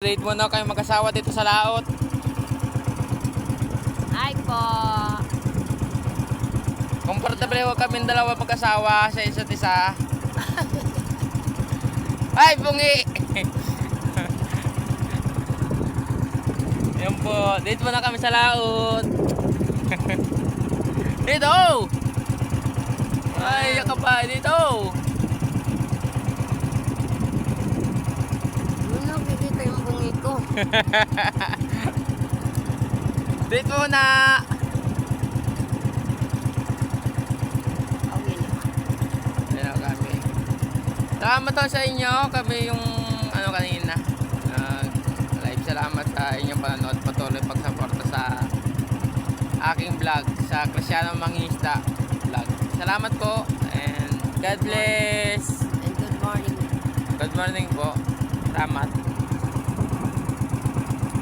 Date muna kayo mag-asawa dito sa laot. Ay po. Komportable huwag kaming dalawa mag-asawa sa isa't isa. Ay, bungi! Yan po, date muna kami sa laot. Dito! Ay, yaka pa, dito! Ano, kikita yung bungi ko. Date muna! Awin. Yan ako kami. Salamat daw sa inyo. Kami yung ano kanina. Live salamat sa inyong panonood. Patuloy pagsuporta sa aking vlog. Sa Cristiano Mangista vlog. Salamat po. And God bless. And good morning. Good morning po. Salamat.